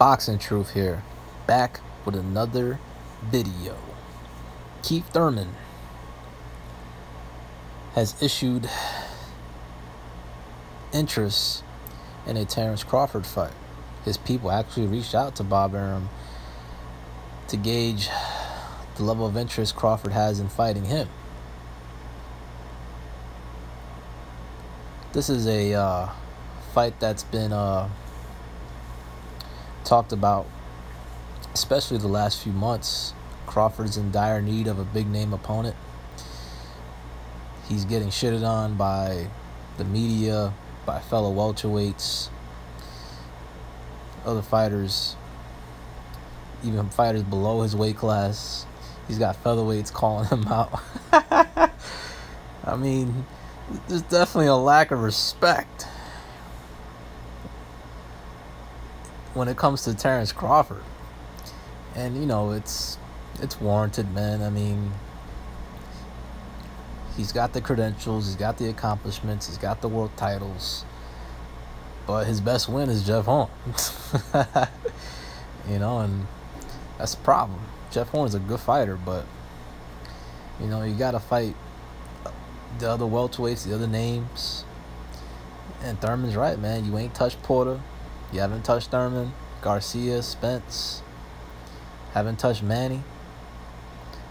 Boxing Truth here, back with another video. Keith Thurman has issued interest in a Terence Crawford fight. His people actually reached out to Bob Arum to gauge the level of interest Crawford has in fighting him. This is a fight that's been talked about, especially the last few months. Crawford's in dire need of a big name opponent. He's getting shitted on by the media, by fellow welterweights, other fighters, even fighters below his weight class. He's got featherweights calling him out. I mean, there's definitely a lack of respect when it comes to Terence Crawford. And, you know, it's warranted, man. I mean, he's got the credentials, he's got the accomplishments, he's got the world titles. But his best win is Jeff Horn. You know, and that's the problem. Jeff Horn's a good fighter, but, you know, you got to fight the other welterweights, the other names. And Thurman's right, man. You ain't touched Porter. You haven't touched Thurman, Garcia, Spence. Haven't touched Manny.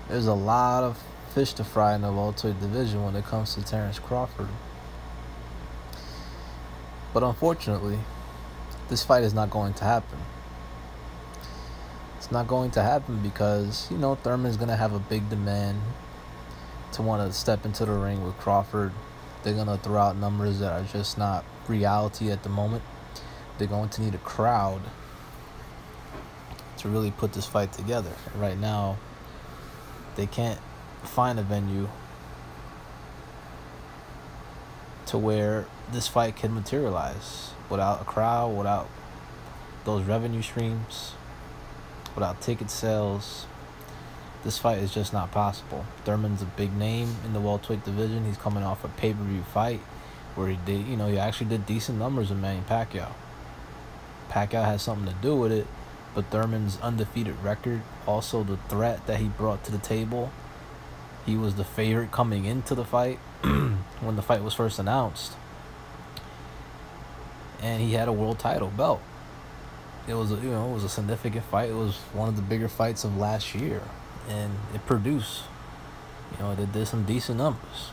There's a lot of fish to fry in the welterweight division when it comes to Terence Crawford. But unfortunately, this fight is not going to happen. It's not going to happen because, you know, Thurman's going to have a big demand to want to step into the ring with Crawford. They're going to throw out numbers that are just not reality at the moment. They're going to need a crowd to really put this fight together. Right now, they can't find a venue to where this fight can materialize without a crowd, without those revenue streams, without ticket sales. This fight is just not possible. Thurman's a big name in the welterweight division. He's coming off a pay-per-view fight where he did, you know, he actually did decent numbers with Manny Pacquiao. Pacquiao has something to do with it, but Thurman's undefeated record, also the threat that he brought to the table. He was the favorite coming into the fight when the fight was first announced. And he had a world title belt. It was a significant fight. It was one of the bigger fights of last year, and it produced, it did some decent numbers.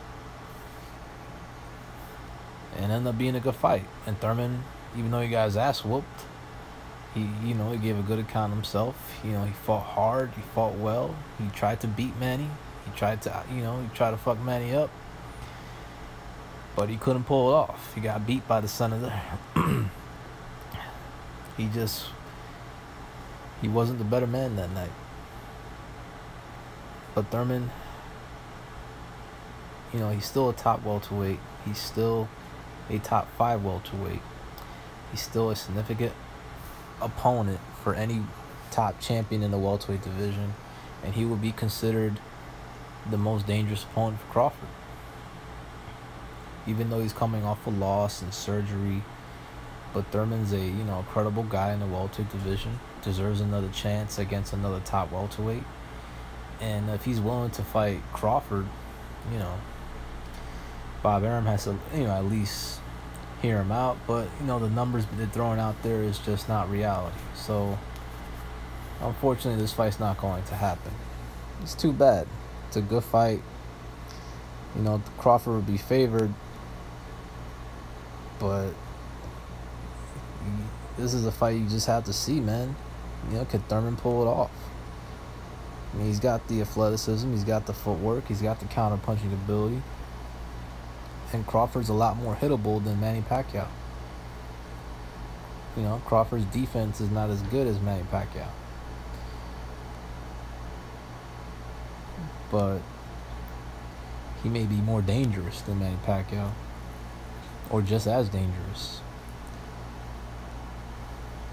And ended up being a good fight. And Thurman, even though he got his ass whooped, he gave a good account of himself. He fought hard, he fought well. He tried to beat Manny. He tried to fuck Manny up. But he couldn't pull it off. He got beat by the senator. He wasn't the better man that night. But Thurman, he's still a top welterweight. He's still a top 5 welterweight. He's still a significant opponent for any top champion in the welterweight division, and he would be considered the most dangerous opponent for Crawford. Even though he's coming off a loss and surgery, but Thurman's a credible guy in the welterweight division, deserves another chance against another top welterweight. And if he's willing to fight Crawford, Bob Arum has to at least hear him out. But the numbers they're throwing out there is just not reality. So unfortunately, this fight's not going to happen. It's too bad. It's a good fight. Crawford would be favored, but this is a fight you just have to see, man. Could Thurman pull it off? I mean, he's got the athleticism, he's got the footwork, he's got the counter-punching ability. And Crawford's a lot more hittable than Manny Pacquiao. Crawford's defense is not as good as Manny Pacquiao. But he may be more dangerous than Manny Pacquiao. Or just as dangerous.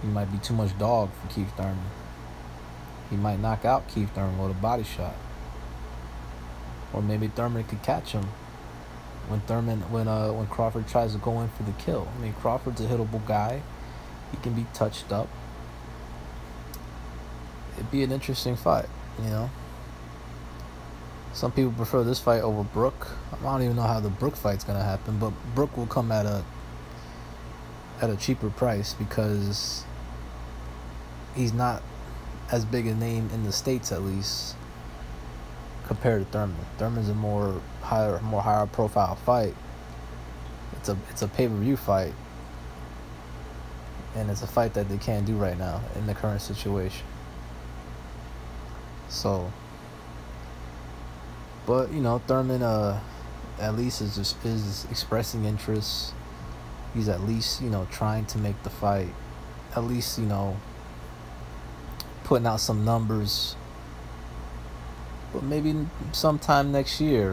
He might be too much dog for Keith Thurman. He might knock out Keith Thurman with a body shot. Or maybe Thurman could catch him when Crawford tries to go in for the kill. I mean, Crawford's a hittable guy. He can be touched up. it'd be an interesting fight, you know. Some people prefer this fight over Brook. I don't even know how the Brook fight's gonna happen, but Brook will come at a cheaper price because he's not as big a name in the States, at least, compared to Thurman. Thurman's a more higher profile fight. It's a pay-per-view fight, and it's a fight that they can't do right now in the current situation. So, but you know, Thurman at least is expressing interest. He's at least, you know, trying to make the fight, at least, you know, putting out some numbers. But maybe sometime next year,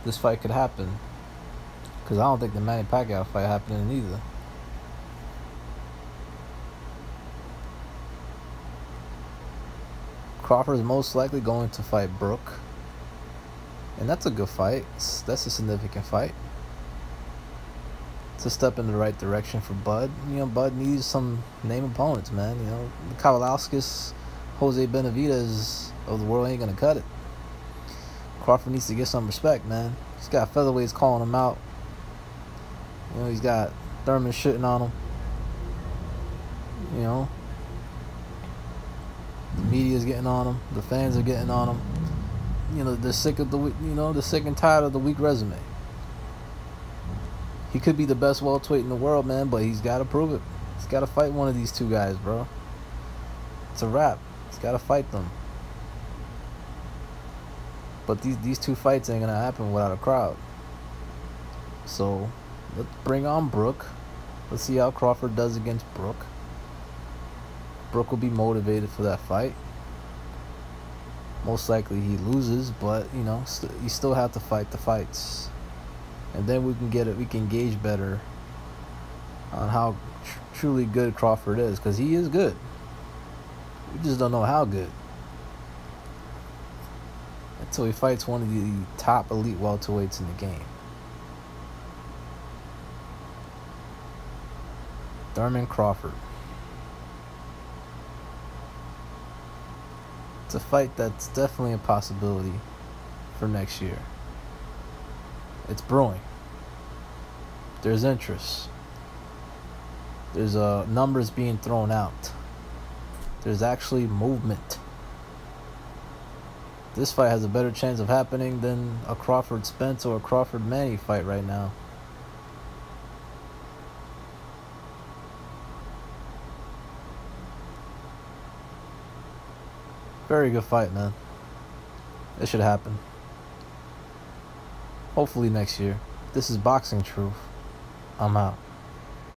this fight could happen. Because I don't think the Manny Pacquiao fight happening either. Crawford is most likely going to fight Brook. And that's a good fight. That's a significant fight. It's a step in the right direction for Bud. You know, Bud needs some name opponents, man. You know, the Kowalskis, Jose Benavidez of the world ain't gonna cut it. Crawford needs to get some respect, man. He's got featherweights calling him out. You know, he's got Thurman shitting on him. You know, the media's getting on him. The fans are getting on him. You know, they're sick of they're sick and tired of the weak resume. He could be the best welterweight in the world, man, but he's got to prove it. He's got to fight one of these two guys, bro. It's a wrap. He's got to fight them. But these two fights ain't gonna happen without a crowd. So let's bring on Brook. Let's see how Crawford does against Brook. Brook will be motivated for that fight. Most likely he loses, but you know, you still have to fight the fights. And then we can gauge better on how truly good Crawford is, because he is good. We just don't know how good until he fights one of the top elite welterweights in the game. Thurman Crawford. It's a fight that's definitely a possibility for next year. It's brewing. There's interest. There's numbers being thrown out. There's actually movement. This fight has a better chance of happening than a Crawford Spence or a Crawford Manny fight right now. Very good fight, man. It should happen. Hopefully next year. This is Boxing Truth. I'm out.